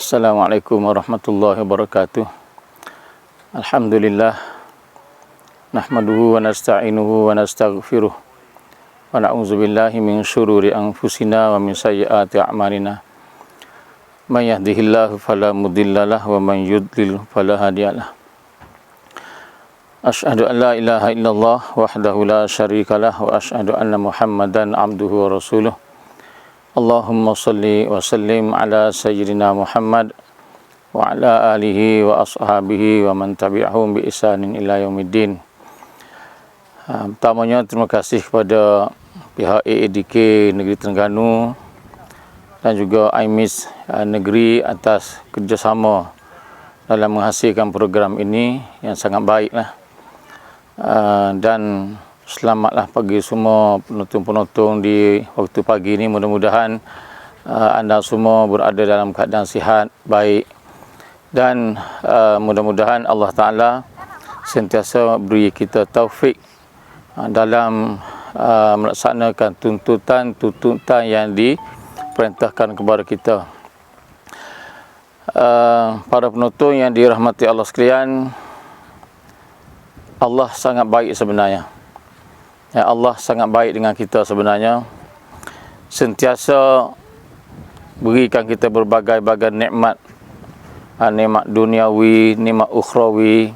Assalamualaikum warahmatullahi wabarakatuh. Alhamdulillah nahmaduhu wa nasta'inuhu wa nastaghfiruh wa na'udzubillahi min syururi anfusina wa min sayyiati a'malina. May yahdihillahu fala mudhillalah wa man yudlil fala hadiyalah. Asyhadu an la ilaha illallah wahdahu la syarikalah wa asyhadu anna Muhammadan abduhu wa rasuluh. Allahumma salli wa sallim ala sayyidina Muhammad wa ala alihi wa ashabihi wa man tabi'ahum bi ihsanin ila yaumiddin. Pertamanya terima kasih kepada pihak AADK Negeri Terengganu dan juga IMIS Negeri atas kerjasama dalam menghasilkan program ini yang sangat baiklah. Dan selamatlah pagi semua penonton-penonton di waktu pagi ini. Mudah-mudahan anda semua berada dalam keadaan sihat, baik, dan mudah-mudahan Allah Ta'ala sentiasa beri kita taufik dalam melaksanakan tuntutan yang diperintahkan kepada kita. Para penonton yang dirahmati Allah sekalian, Allah sangat baik sebenarnya. Ya, Allah sangat baik dengan kita sebenarnya. Sentiasa berikan kita berbagai-bagai nikmat, nikmat duniawi, nikmat ukhrawi,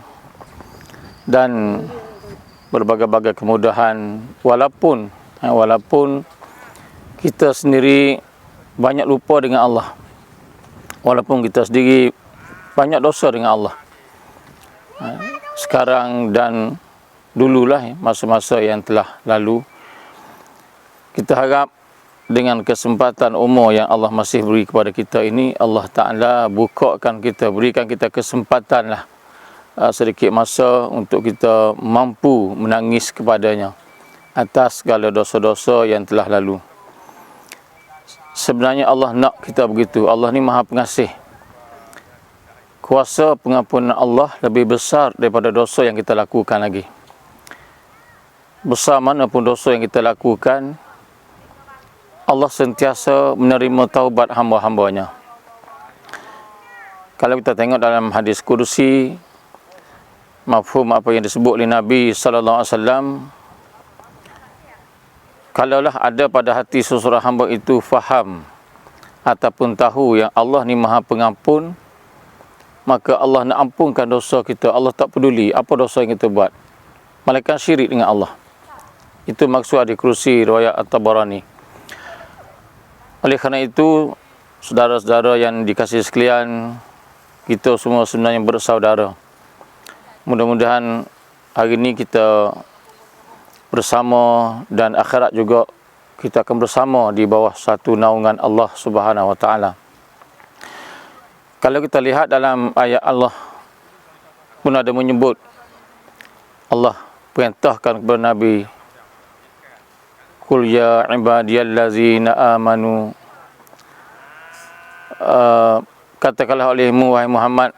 dan berbagai-bagai kemudahan. Walaupun kita sendiri banyak lupa dengan Allah, walaupun kita sendiri banyak dosa dengan Allah, sekarang dan dululah, masa-masa yang telah lalu, kita harap dengan kesempatan umur yang Allah masih beri kepada kita ini, Allah Ta'ala bukakan kita, berikan kita kesempatan sedikit masa untuk kita mampu menangis kepadanya atas segala dosa-dosa yang telah lalu. Sebenarnya Allah nak kita begitu. Allah ni Maha Pengasih. Kuasa pengampunan Allah lebih besar daripada dosa yang kita lakukan lagi. Besar manapun dosa yang kita lakukan, Allah sentiasa menerima taubat hamba-hambanya. Kalau kita tengok dalam hadis kursi, mafhum apa yang disebut oleh Nabi sallallahu alaihi wasallam, kalaulah ada pada hati seseorang hamba itu faham ataupun tahu yang Allah ni Maha Pengampun, maka Allah nak ampunkan dosa kita. Allah tak peduli apa dosa yang kita buat, malaikat syirik dengan Allah. Itu maksud hadis kursi riwayat At-Tabarani. Oleh kerana itu, saudara-saudara yang dikasihi sekalian, kita semua sebenarnya bersaudara. Mudah-mudahan hari ini kita bersama dan akhirat juga kita akan bersama di bawah satu naungan Allah Subhanahu Wa Taala. Kalau kita lihat dalam ayat Allah pun ada menyebut, Allah perintahkan kepada Nabi, Qul ya ibadiyallazina amanu, katakanlah olehmu wahai Muhammad,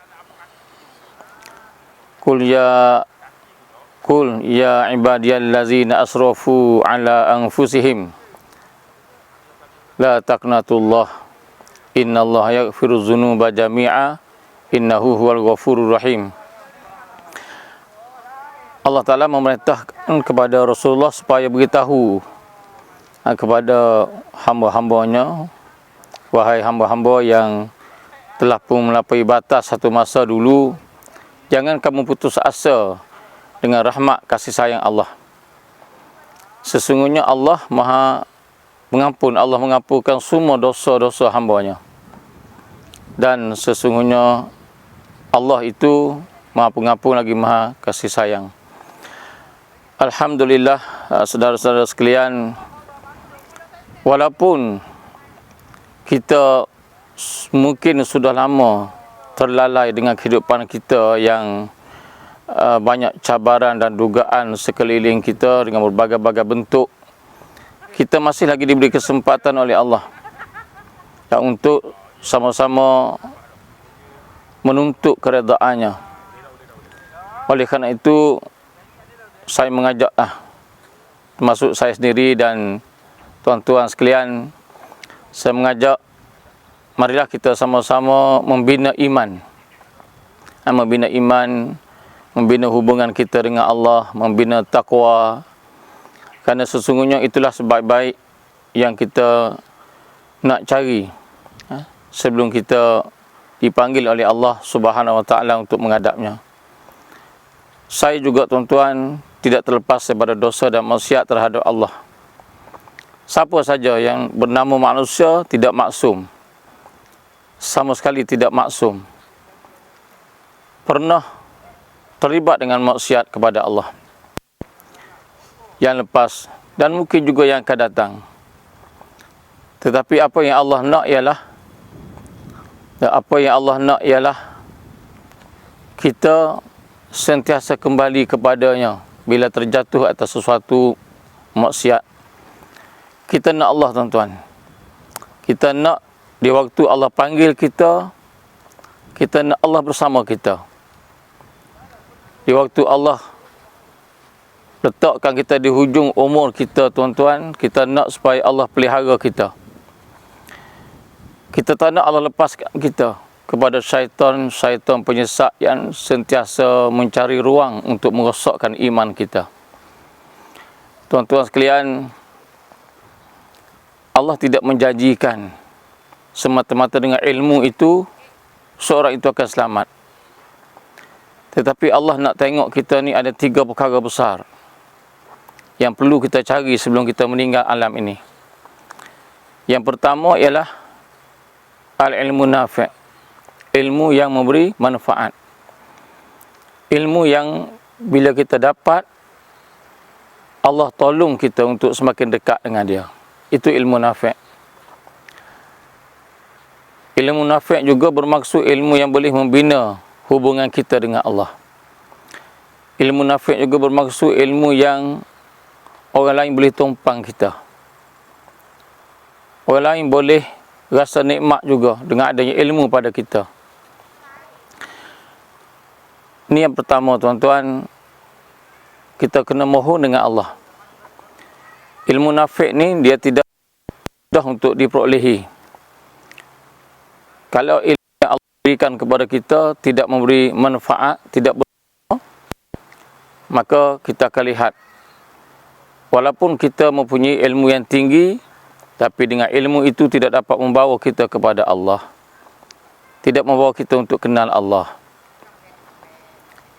Qul ya ibadiyallazina asrafu ala anfusihim la taqnatullah innallaha yaghfiru dzunuba jami'a innahu huwal ghafurur rahim. Allah Ta'ala memerintahkan kepada Rasulullah supaya beritahu kepada hamba-hambanya, wahai hamba-hamba yang telah pun melampaui batas satu masa dulu, jangan kamu putus asa dengan rahmat kasih sayang Allah. Sesungguhnya Allah Maha Pengampun. Allah mengampunkan semua dosa-dosa hambanya. Dan sesungguhnya Allah itu Maha Pengampun lagi Maha kasih sayang. Alhamdulillah, saudara-saudara sekalian, walaupun kita mungkin sudah lama terlalai dengan kehidupan kita yang banyak cabaran dan dugaan sekeliling kita dengan berbagai-bagai bentuk, kita masih lagi diberi kesempatan oleh Allah untuk sama-sama menuntut keredaannya. Oleh kerana itu, saya mengajak termasuk saya sendiri dan tuan-tuan sekalian, saya mengajak marilah kita sama-sama membina iman. Membina iman, membina hubungan kita dengan Allah, membina taqwa. Kerana sesungguhnya itulah sebaik-baik yang kita nak cari sebelum kita dipanggil oleh Allah Subhanahu Wa Taala untuk menghadapnya. Saya juga tuan-tuan tidak terlepas daripada dosa dan maksiat terhadap Allah. Siapa saja yang bernama manusia tidak maksum. Sama sekali tidak maksum. Pernah terlibat dengan maksiat kepada Allah yang lepas dan mungkin juga yang akan datang. Tetapi apa yang Allah nak ialah kita sentiasa kembali kepadanya bila terjatuh atas sesuatu maksiat. Kita nak Allah, tuan-tuan. Kita nak di waktu Allah panggil kita, kita nak Allah bersama kita. Di waktu Allah letakkan kita di hujung umur kita, tuan-tuan, kita nak supaya Allah pelihara kita. Kita tak nak Allah lepaskan kita kepada syaitan penyesat yang sentiasa mencari ruang untuk merosakkan iman kita. Tuan-tuan sekalian, Allah tidak menjanjikan semata-mata dengan ilmu itu seorang itu akan selamat. Tetapi Allah nak tengok kita ni ada 3 perkara besar yang perlu kita cari sebelum kita meninggal alam ini. Yang pertama ialah al-ilmu nafi', ilmu yang memberi manfaat. Ilmu yang bila kita dapat, Allah tolong kita untuk semakin dekat dengan dia. Itu ilmu nafi'. Ilmu nafi' juga bermaksud ilmu yang boleh membina hubungan kita dengan Allah. Ilmu nafi' juga bermaksud ilmu yang orang lain boleh tumpang kita. Orang lain boleh rasa nikmat juga dengan adanya ilmu pada kita. Ini yang pertama, tuan-tuan. Kita kena mohon dengan Allah. Ilmu nafi' ni dia tidak mudah untuk diperolehi. Kalau ilmu yang Allah berikan kepada kita tidak memberi manfaat, tidak berguna, maka kita akan lihat walaupun kita mempunyai ilmu yang tinggi, tapi dengan ilmu itu tidak dapat membawa kita kepada Allah, tidak membawa kita untuk kenal Allah.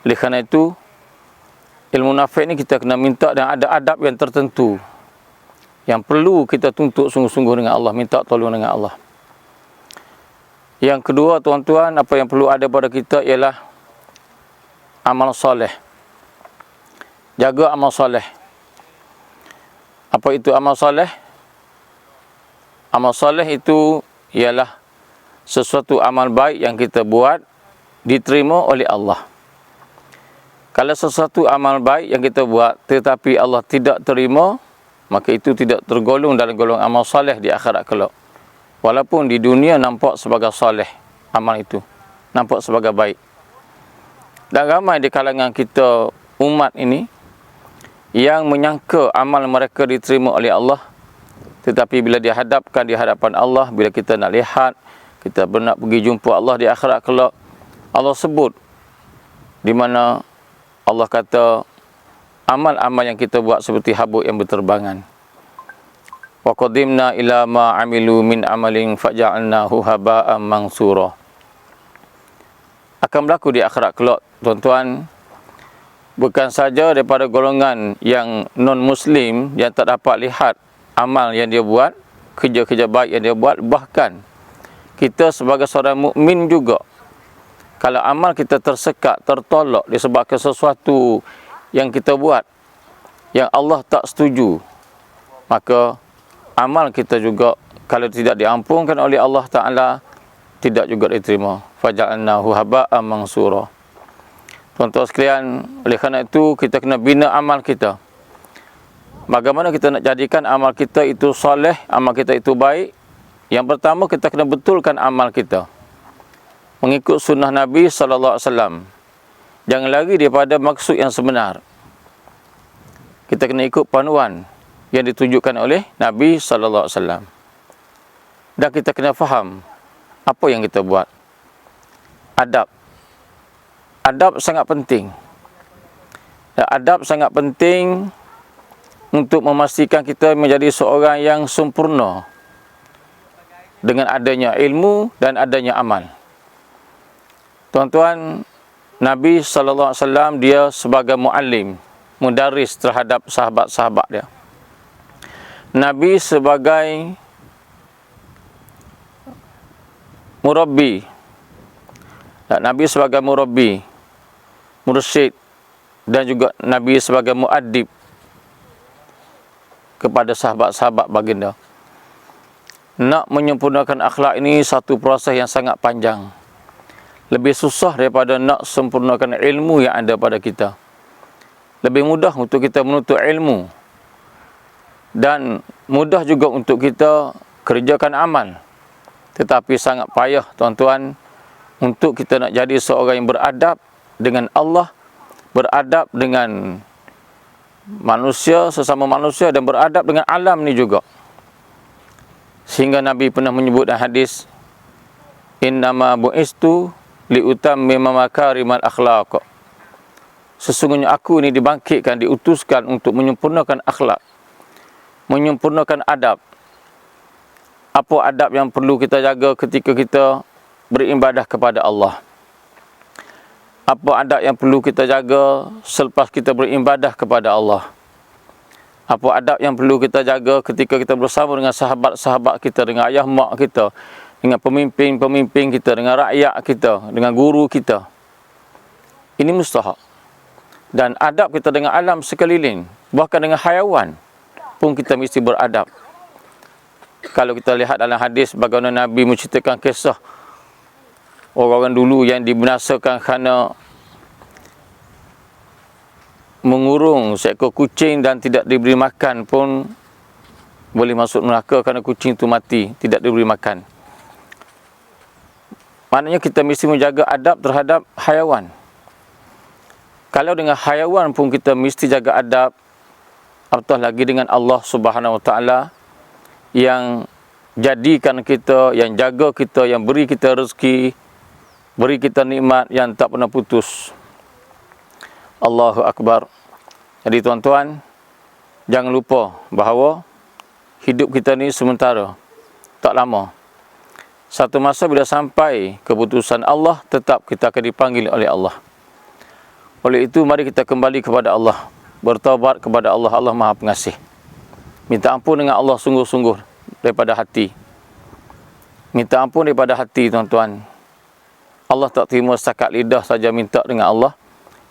Oleh kerana itu, ilmu nafi' ni kita kena minta dan ada adab yang tertentu yang perlu kita tuntut sungguh-sungguh dengan Allah, minta tolong dengan Allah. Yang kedua, tuan-tuan, apa yang perlu ada pada kita ialah amal soleh. Jaga amal soleh. Apa itu amal soleh? Amal soleh itu ialah sesuatu amal baik yang kita buat diterima oleh Allah. Kalau sesuatu amal baik yang kita buat tetapi Allah tidak terima, maka itu tidak tergolong dalam golongan amal soleh di akhirat kelak. Walaupun di dunia nampak sebagai soleh, amal itu nampak sebagai baik. Dan ramai di kalangan kita umat ini yang menyangka amal mereka diterima oleh Allah, tetapi bila dihadapkan di hadapan Allah, bila kita nak lihat, kita nak pergi jumpa Allah di akhirat kelak, Allah sebut di mana Allah kata amal-amal yang kita buat seperti habuk yang berterbangan. Wa qadimna ila ma amilu min amalin faja'alnahu haba'an mansura. Akan berlaku di akhirat kelak, tuan-tuan, bukan saja daripada golongan yang non-muslim yang tak dapat lihat amal yang dia buat, kerja-kerja baik yang dia buat, bahkan kita sebagai seorang mukmin juga, kalau amal kita tersekat, tertolak disebabkan sesuatu yang kita buat yang Allah tak setuju, maka amal kita juga kalau tidak diampunkan oleh Allah Ta'ala, tidak juga diterima. Faja'alnahu haba'an mansura. Tuan-tuan sekalian, oleh kerana itu kita kena bina amal kita. Bagaimana kita nak jadikan amal kita itu soleh, amal kita itu baik? Yang pertama, kita kena betulkan amal kita mengikut sunnah Nabi SAW. Jangan lari daripada maksud yang sebenar. Kita kena ikut panduan yang ditunjukkan oleh Nabi SAW. Dan kita kena faham Apa yang kita buat? Adab. Adab sangat penting. Dan adab sangat penting untuk memastikan kita menjadi seorang yang sempurna dengan adanya ilmu dan adanya amal. Tuan-tuan, Nabi SAW dia sebagai muallim, mudaris terhadap sahabat-sahabat dia. Nabi sebagai murabbi, dan Nabi sebagai murabbi, mursyid, dan juga Nabi sebagai muaddib kepada sahabat-sahabat baginda. Nak menyempurnakan akhlak ini satu proses yang sangat panjang. Lebih susah daripada nak sempurnakan ilmu yang ada pada kita. Lebih mudah untuk kita menuntut ilmu, dan mudah juga untuk kita kerjakan amal. Tetapi sangat payah, tuan-tuan, untuk kita nak jadi seorang yang beradab dengan Allah, beradab dengan manusia, sesama manusia, dan beradab dengan alam ni juga. Sehingga Nabi pernah menyebut dalam hadis, innama bu'istu liutammima makarimal akhlaq. Sesungguhnya aku ni dibangkitkan, diutuskan untuk menyempurnakan akhlak, menyempurnakan adab. Apa adab yang perlu kita jaga ketika kita beribadah kepada Allah? Apa adab yang perlu kita jaga selepas kita beribadah kepada Allah? Apa adab yang perlu kita jaga ketika kita bersama dengan sahabat-sahabat kita, dengan ayah mak kita, dengan pemimpin-pemimpin kita, dengan rakyat kita, dengan guru kita? Ini mustahak. Dan adab kita dengan alam sekeliling, bahkan dengan haiwan pun kita mesti beradab. Kalau kita lihat dalam hadis bagaimana Nabi menceritakan kisah orang-orang dulu yang dibinasakan kerana mengurung seekor kucing dan tidak diberi makan pun boleh masuk neraka kerana kucing itu mati, tidak diberi makan. Maknanya kita mesti menjaga adab terhadap haiwan. Kalau dengan haiwan pun kita mesti jaga adab, apatah lagi dengan Allah Subhanahu Wa Taala yang jadikan kita, yang jaga kita, yang beri kita rezeki, beri kita nikmat yang tak pernah putus. Allahu Akbar. Jadi tuan-tuan, jangan lupa bahawa hidup kita ni sementara, tak lama. Satu masa bila sampai keputusan Allah, tetap kita akan dipanggil oleh Allah. Oleh itu, mari kita kembali kepada Allah, bertaubat kepada Allah. Allah Maha Pengasih. Minta ampun dengan Allah sungguh-sungguh daripada hati. Minta ampun daripada hati, tuan-tuan. Allah tak terima setakat lidah saja minta dengan Allah,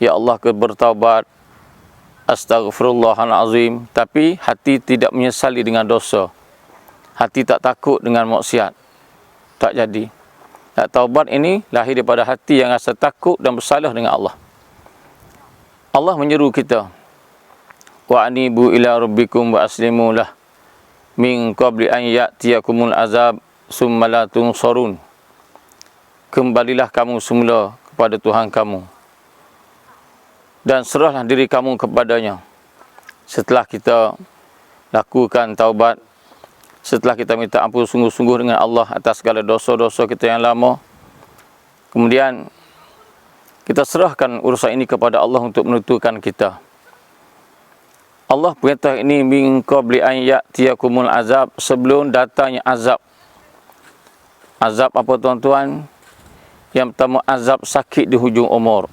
ya Allah, bertaubat, astaghfirullahalazim, tapi hati tidak menyesali dengan dosa. Hati tak takut dengan maksiat. Tak jadi. Dan taubat ini lahir daripada hati yang rasa takut dan bersalah dengan Allah. Allah menyeru kita, wa anibu ila rabbikum wa aslimu lah min qabli an ya'tiyakumul azab summa la tunsarun. Kembalilah kamu semula kepada Tuhan kamu dan serahlah diri kamu kepadanya. Setelah kita lakukan taubat, setelah kita minta ampun sungguh-sungguh dengan Allah atas segala dosa-dosa kita yang lama, kemudian kita serahkan urusan ini kepada Allah untuk menentukan kita. Allah perintah ini min qabli an ya'tiyakumul azab, sebelum datangnya azab. Azab apa, tuan-tuan? Yang pertama, azab sakit di hujung umur.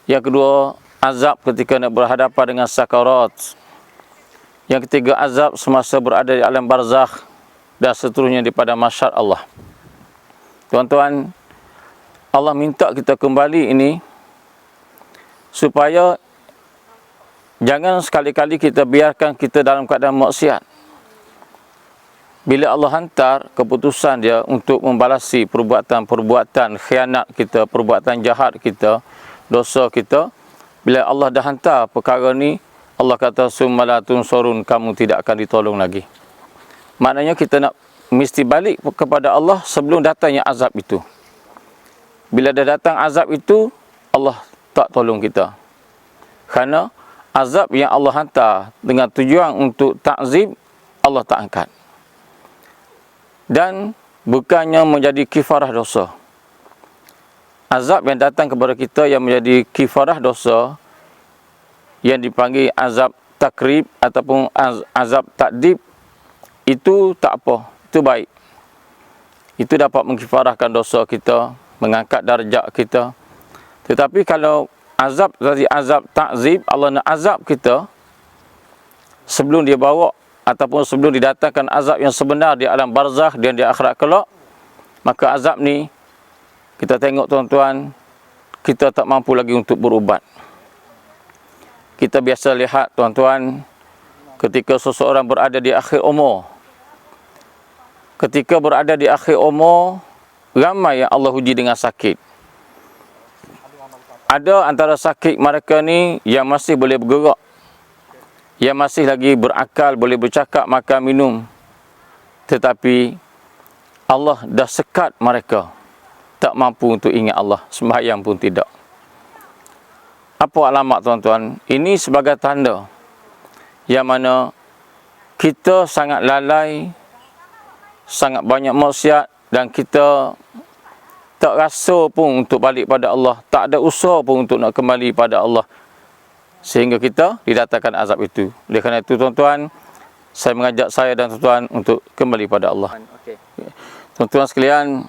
Yang kedua, azab ketika nak berhadapan dengan sakarat. Yang ketiga, azab semasa berada di alam barzakh, dan seterusnya daripada mahsyar Allah. Tuan-tuan, Allah minta kita kembali ini supaya jangan sekali-kali kita biarkan kita dalam keadaan maksiat. Bila Allah hantar keputusan dia untuk membalasi perbuatan-perbuatan khianat kita, perbuatan jahat kita, dosa kita, bila Allah dah hantar perkara ni, Allah kata summa la tunsurun, kamu tidak akan ditolong lagi. Maknanya kita nak mesti balik kepada Allah sebelum datangnya azab itu. Bila dah datang azab itu, Allah tak tolong kita. Kerana azab yang Allah hantar dengan tujuan untuk takzib, Allah tak angkat. Dan bukannya menjadi kifarah dosa. Azab yang datang kepada kita yang menjadi kifarah dosa, yang dipanggil azab takrib ataupun azab takdib, itu tak apa, itu baik. Itu dapat mengkifarahkan dosa kita, mengangkat darjat kita. Tetapi kalau azab tadi azab takzib, Allah nak azab kita sebelum dia bawa ataupun sebelum didatangkan azab yang sebenar di alam barzakh dan di akhirat kelak, maka azab ni kita tengok tuan-tuan, kita tak mampu lagi untuk berubat. Kita biasa lihat tuan-tuan, ketika seseorang berada di akhir umur, ketika berada di akhir umur, ramai yang Allah uji dengan sakit. Ada antara sakit mereka ni yang masih boleh bergerak, yang masih lagi berakal, boleh bercakap, makan, minum. Tetapi Allah dah sekat mereka, tak mampu untuk ingat Allah, sembahyang pun tidak. Apa alamat tuan-tuan? Ini sebagai tanda yang mana kita sangat lalai, sangat banyak maksiat, dan kita tak rasa pun untuk balik pada Allah, tak ada usaha pun untuk nak kembali pada Allah, sehingga kita didatangkan azab itu. Oleh kerana itu tuan-tuan, saya mengajak saya dan tuan-tuan untuk kembali pada Allah. Tuan-tuan sekalian,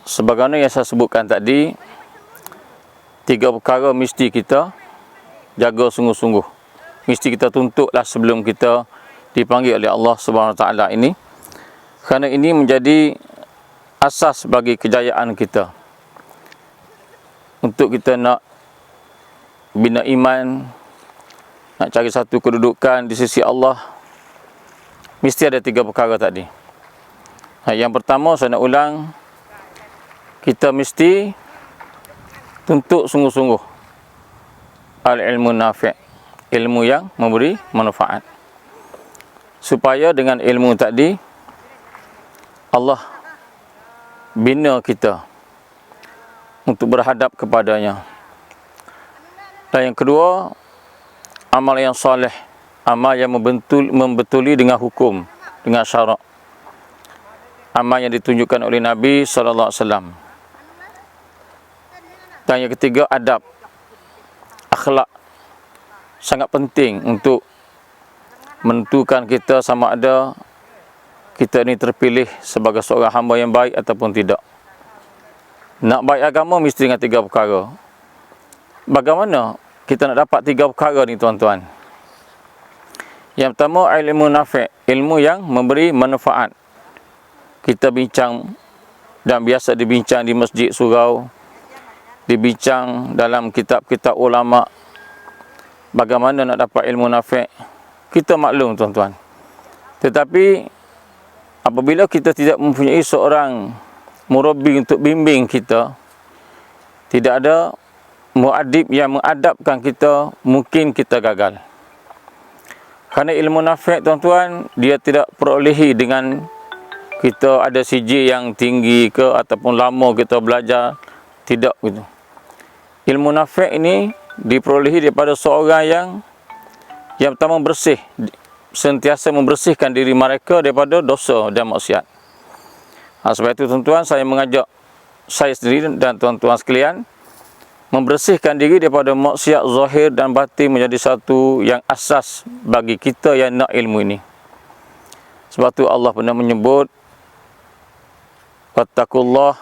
sebagaimana yang saya sebutkan tadi, 3 perkara mesti kita jaga sungguh-sungguh. Mesti kita tuntutlah sebelum kita dipanggil oleh Allah Subhanahu Wa Taala ini. Kerana ini menjadi asas bagi kejayaan kita. Untuk kita nak bina iman, nak cari satu kedudukan di sisi Allah, mesti ada 3 perkara tadi. Yang pertama, saya nak ulang, kita mesti tuntut sungguh-sungguh al-ilmu nafi', ilmu yang memberi manfaat. Supaya dengan ilmu tadi, Allah bina kita untuk berhadap kepadanya. Dan yang kedua, amal yang soleh, amal yang membetuli dengan hukum, dengan syarak, amal yang ditunjukkan oleh Nabi SAW. Dan yang ketiga, adab, akhlak. Sangat penting untuk menentukan kita sama ada kita ini terpilih sebagai seorang hamba yang baik ataupun tidak. Nak baik agama mesti dengan 3 perkara. Bagaimana kita nak dapat 3 perkara ni tuan-tuan? Yang pertama, ilmu nafi', ilmu yang memberi manfaat. Kita bincang, dan biasa dibincang di masjid surau, dibincang dalam kitab-kitab ulama. Bagaimana nak dapat ilmu nafi'? Kita maklum tuan-tuan. Tetapi apabila kita tidak mempunyai seorang murabbi untuk bimbing kita, tidak ada muadib yang mengadabkan kita, mungkin kita gagal. Kerana ilmu nafi' tuan-tuan, dia tidak perolehi dengan kita ada CJ yang tinggi ke ataupun lama kita belajar, tidak gitu. Ilmu nafi' ini diperolehi daripada seorang yang pertama bersih, sentiasa membersihkan diri mereka daripada dosa dan maksiat. Sebab itu tuan-tuan, saya mengajak saya sendiri dan tuan-tuan sekalian membersihkan diri daripada maksiat zahir dan batin, menjadi satu yang asas bagi kita yang nak ilmu ini. Sebab tu Allah pernah menyebut, wattaqullah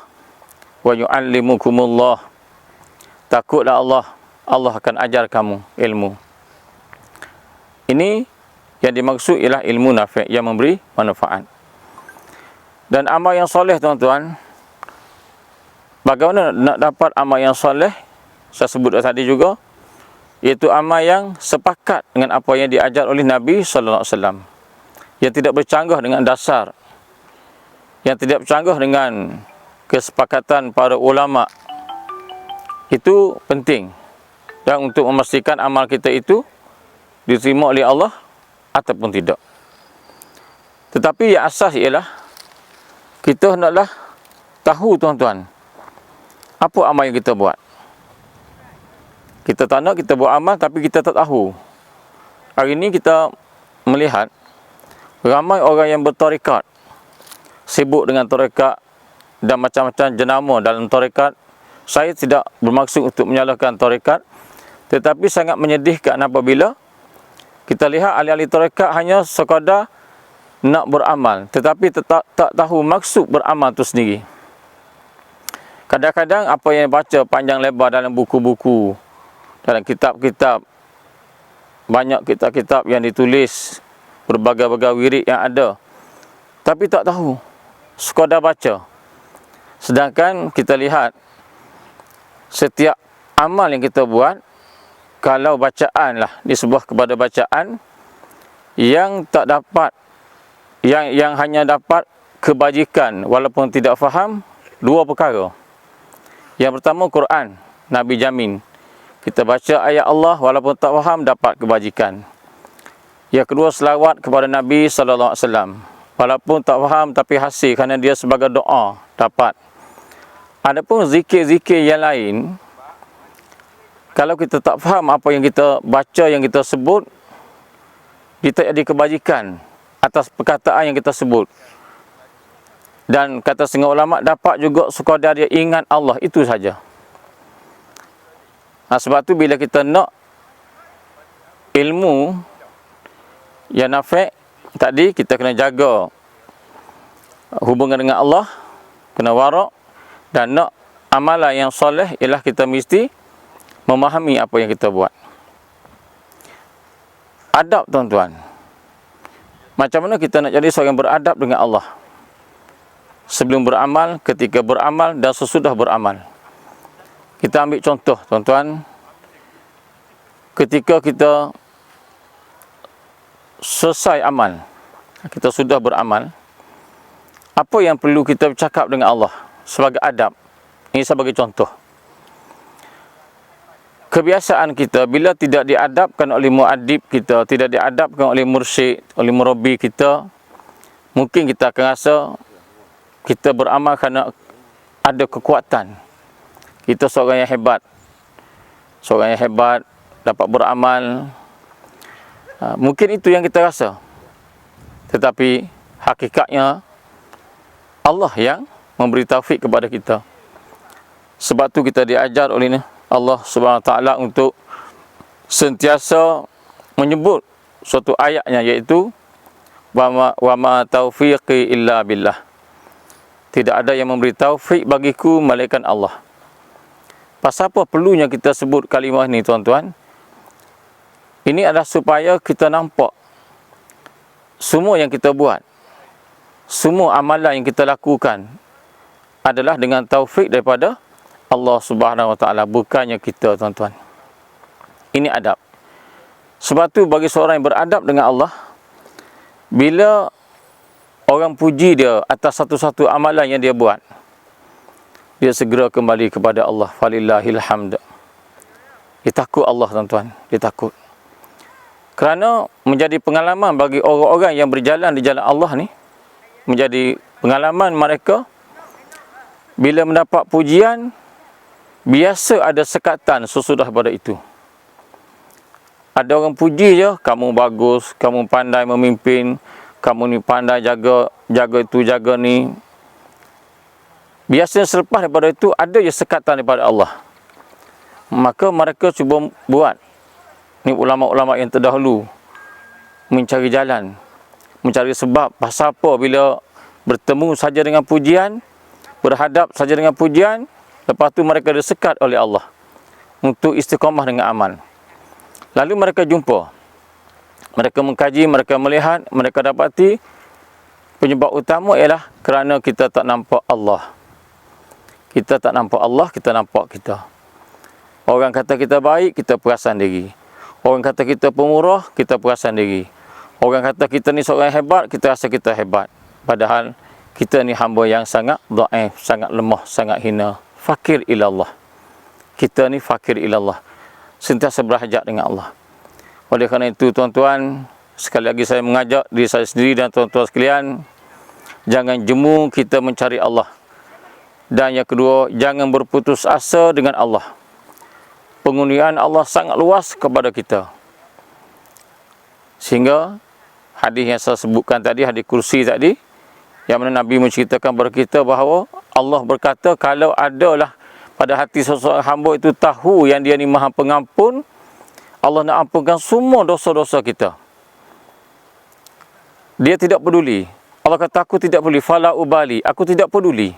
wa yu'allimukumullah. Takutlah Allah, Allah akan ajar kamu ilmu. Ini yang dimaksud ialah ilmu nafi' yang memberi manfaat. Dan amal yang soleh tuan-tuan, bagaimana nak dapat amal yang soleh? Saya sebut tadi juga, iaitu amal yang sepakat dengan apa yang diajar oleh Nabi SAW, yang tidak bercanggah dengan dasar, yang tidak bercanggah dengan kesepakatan para ulama. Itu penting. Dan untuk memastikan amal kita itu diterima oleh Allah ataupun tidak. Tetapi yang asas ialah kita hendaklah tahu tuan-tuan, apa amal yang kita buat. Kita tak nak kita buat amal tapi kita tak tahu. Hari ini kita melihat ramai orang yang bertarikat, sibuk dengan tarekat dan macam-macam jenama dalam tarekat. Saya tidak bermaksud untuk menyalahkan tarekat, tetapi sangat menyedihkan apabila kita lihat ahli-ahli tarekat hanya sekadar nak beramal, tetapi tak tahu maksud beramal itu sendiri. Kadang-kadang apa yang baca panjang lebar dalam buku-buku, dalam kitab-kitab, banyak kitab-kitab yang ditulis, berbagai-bagai wirid yang ada, tapi tak tahu, sekadar baca. Sedangkan kita lihat setiap amal yang kita buat, kalau bacaan lah disebut kepada bacaan yang tak dapat, yang hanya dapat kebajikan walaupun tidak faham, dua perkara. Yang pertama, Quran, Nabi jamin kita baca ayat Allah walaupun tak faham dapat kebajikan. Yang kedua, selawat kepada Nabi sallallahu alaihi wasallam, walaupun tak faham tapi hasil kerana dia sebagai doa dapat. Adapun zikir-zikir yang lain, kalau kita tak faham apa yang kita baca, yang kita sebut, kita ada kebajikan atas perkataan yang kita sebut. Dan kata setengah ulama, dapat juga sekadar dia ingat Allah, itu saja. Sebab tu bila kita nak ilmu yang nafi' tadi, kita kena jaga hubungan dengan Allah, kena warak, dan nak amalan yang soleh ialah kita mesti memahami apa yang kita buat. Adab, tuan-tuan. Macam mana kita nak jadi seorang yang beradab dengan Allah? Sebelum beramal, ketika beramal, dan sesudah beramal. Kita ambil contoh, tuan-tuan. Ketika kita selesai amal, kita sudah beramal, apa yang perlu kita bercakap dengan Allah sebagai adab? Ini sebagai contoh. Kebiasaan kita bila tidak diadabkan oleh muadib kita, tidak diadabkan oleh mursyid, oleh murabi kita, mungkin kita akan rasa kita beramal kerana ada kekuatan. Kita seorang yang hebat. Seorang yang hebat, dapat beramal. Mungkin itu yang kita rasa. Tetapi hakikatnya Allah yang memberi taufik kepada kita. Sebab tu kita diajar oleh Allah Subhanahu Wa Taala untuk sentiasa menyebut suatu ayatnya, iaitu wa ma taufiqi illa billah. Tidak ada yang memberi taufik bagiku melainkan Allah. Pasal apa perlunya kita sebut kalimah ni, tuan-tuan? Ini adalah supaya kita nampak semua yang kita buat, semua amalan yang kita lakukan adalah dengan taufik daripada Allah Subhanahu Wa Taala, bukannya kita, tuan-tuan. Ini adab. Sebab tu bagi seorang yang beradab dengan Allah, bila orang puji dia atas satu-satu amalan yang dia buat, dia segera kembali kepada Allah. Falillahil hamd. Dia takut Allah, tuan-tuan. Dia takut. Kerana menjadi pengalaman bagi orang-orang yang berjalan di jalan Allah ni, menjadi pengalaman mereka, bila mendapat pujian, biasa ada sekatan sesudah pada itu. Ada orang puji je, kamu bagus, kamu pandai memimpin, kamu ni pandai jaga itu, jaga ni. Biasanya selepas daripada itu, ada je sekatan daripada Allah. Maka mereka cuba buat. Ni ulama-ulama yang terdahulu mencari jalan, mencari sebab pasal apa bila bertemu saja dengan pujian, berhadap saja dengan pujian, lepas tu mereka disekat oleh Allah untuk istiqamah dengan amal. Lalu mereka jumpa, mereka mengkaji, mereka melihat, mereka dapati penyebab utama ialah kerana kita tak nampak Allah. Kita tak nampak Allah, kita nampak kita. Orang kata kita baik, kita perasan diri. Orang kata kita pemurah, kita perasan diri. Orang kata kita ni seorang yang hebat, kita rasa kita hebat. Padahal kita ni hamba yang sangat dhaif, sangat lemah, sangat hina. Fakir ilallah. Kita ni fakir ilallah. Sentiasa berhajat dengan Allah. Oleh kerana itu, tuan-tuan, sekali lagi saya mengajak diri saya sendiri dan tuan-tuan sekalian, jangan jemu kita mencari Allah. Dan yang kedua, jangan berputus asa dengan Allah. Pengurnian Allah sangat luas kepada kita. Sehingga hadis yang saya sebutkan tadi, hadis kursi tadi, yang mana Nabi menceritakan kepada kita bahawa Allah berkata, kalau adalah pada hati seseorang hamba itu tahu yang dia ni Maha Pengampun, Allah nak ampunkan semua dosa-dosa kita. Dia tidak peduli. Allah kata, aku tidak peduli, fala ubali, aku tidak peduli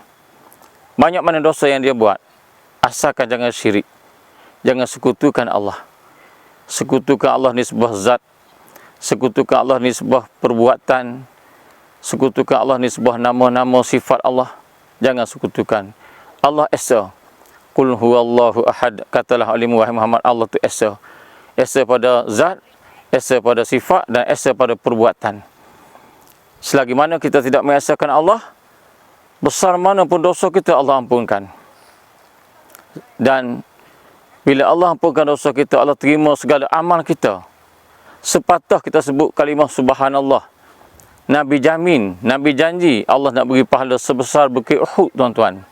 banyak mana dosa yang dia buat, asalkan jangan syirik, jangan sekutukan Allah. Sekutukan Allah ni sebuah zat, sekutukan Allah ni sebuah perbuatan, sekutukan Allah ni sebuah nama-nama sifat Allah. Jangan sekutukan. Allah esa. Qul huwallahu ahad, katalah oleh wahai Muhammad, Allah tu esa. Esa pada zat, esa pada sifat, dan esa pada perbuatan. Selagi mana kita tidak mengesakan Allah, besar mana pun dosa kita Allah ampunkan. Dan bila Allah ampunkan dosa kita, Allah terima segala amal kita. Sepatah kita sebut kalimah subhanallah, Nabi jamin, Nabi janji Allah nak beri pahala sebesar bukit Uhud, tuan-tuan.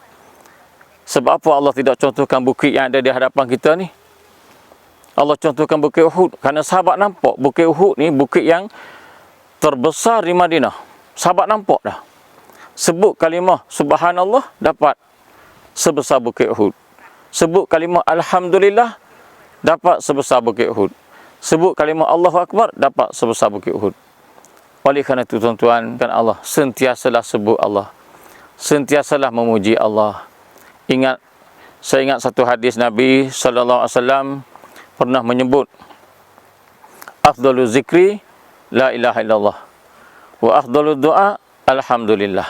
Sebab apa Allah tidak contohkan bukit yang ada di hadapan kita ni? Allah contohkan bukit Uhud kerana sahabat nampak bukit Uhud ni bukit yang terbesar di Madinah. Sahabat nampak dah. Sebut kalimah subhanallah, dapat sebesar bukit Uhud. Sebut kalimah alhamdulillah, dapat sebesar bukit Uhud. Sebut kalimah Allahu Akbar, dapat sebesar bukit Uhud. Oleh kerana itu, tuan-tuan, kan Allah, sentiasalah sebut Allah, sentiasalah memuji Allah. Saya ingat satu hadis Nabi SAW pernah menyebut, afdalu zikri la ilaha illallah wa afdalu doa alhamdulillah.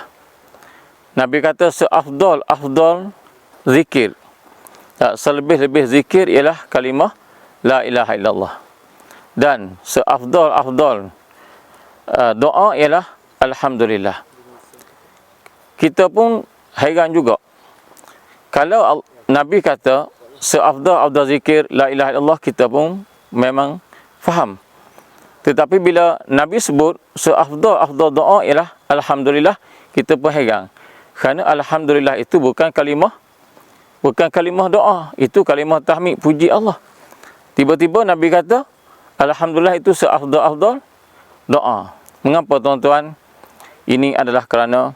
Nabi kata seafdal zikir, selebih-lebih zikir ialah kalimah la ilaha illallah, dan seafdal doa ialah alhamdulillah. Kita pun hairan juga, kalau Nabi kata seafdal zikir la ilaha illallah, kita pun memang faham. Tetapi bila Nabi sebut seafdal doa ialah alhamdulillah, kita pun heran. Kerana alhamdulillah itu bukan kalimah doa, itu kalimah tahmid, puji Allah. Tiba-tiba Nabi kata alhamdulillah itu seafdal doa. Mengapa, tuan-tuan? Ini adalah kerana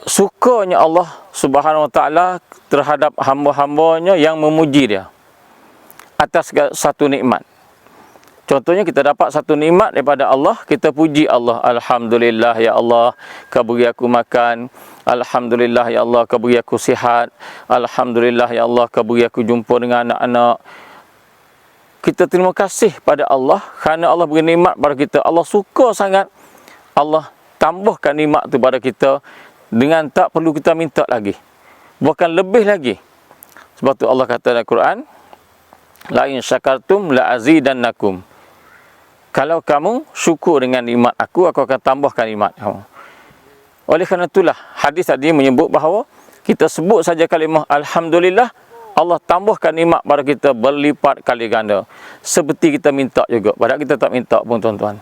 sukanya Allah Subhanahu Wa Taala terhadap hamba-hambanya yang memuji dia atas satu nikmat. Contohnya, kita dapat satu nikmat daripada Allah, kita puji Allah. Alhamdulillah ya Allah, kau beri aku makan. Alhamdulillah ya Allah, kau beri aku sihat. Alhamdulillah ya Allah, kau beri aku jumpa dengan anak-anak. Kita terima kasih pada Allah kerana Allah beri nikmat pada kita. Allah suka sangat, Allah tambahkan nikmat itu pada kita dengan tak perlu kita minta lagi, bahkan lebih lagi. Sebab tu Allah kata dalam Quran, la in syakartum la azidannakum. Kalau kamu syukur dengan nikmat aku akan tambahkan nikmat kamu. Oleh kerana itulah hadis tadi menyebut bahawa kita sebut saja kalimah alhamdulillah, Allah tambahkan nikmat pada kita berlipat kali ganda. Seperti kita minta juga, padahal kita tak minta pun, tuan-tuan.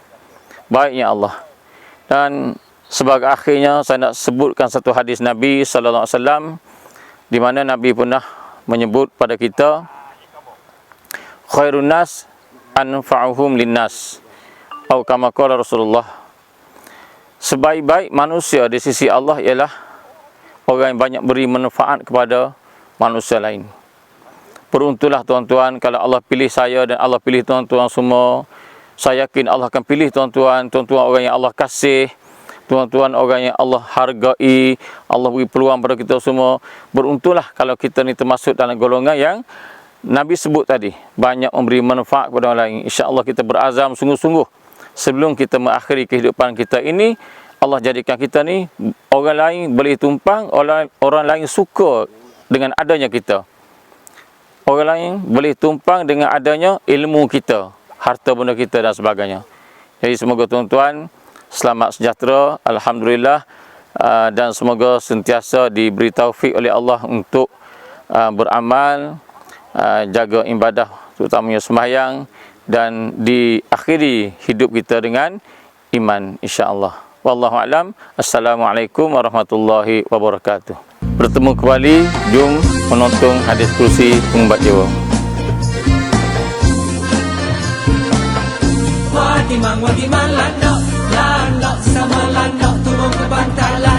Baiknya Allah. Dan sebagai akhirnya, saya nak sebutkan satu hadis Nabi SAW, di mana Nabi pernah menyebut pada kita, khairun nas anfa'uhum linnas, atau kama qala Rasulullah. Sebaik-baik manusia di sisi Allah ialah orang yang banyak beri manfaat kepada manusia lain. Beruntunglah, tuan-tuan, kalau Allah pilih saya dan Allah pilih tuan-tuan semua. Saya yakin Allah akan pilih tuan-tuan orang yang Allah kasih, tuan-tuan orang yang Allah hargai, Allah beri peluang pada kita semua. Beruntunglah kalau kita ni termasuk dalam golongan yang Nabi sebut tadi, banyak memberi manfaat kepada orang lain. InsyaAllah kita berazam sungguh-sungguh sebelum kita mengakhiri kehidupan kita ini, Allah jadikan kita ni orang lain boleh tumpang, orang lain suka dengan adanya kita. Orang lain boleh tumpang dengan adanya ilmu kita, harta benda kita dan sebagainya. Jadi semoga tuan-tuan selamat sejahtera, alhamdulillah, dan semoga sentiasa diberi taufik oleh Allah untuk beramal, jaga ibadah, terutamanya sembahyang, dan diakhiri hidup kita dengan iman, insya-Allah. Wallahu a'lam. Assalamualaikum warahmatullahi wabarakatuh. Bertemu kembali, jom menonton hadis kursi pengumbat jiwa. Wadiman landok sama landok turun ke pantai laut.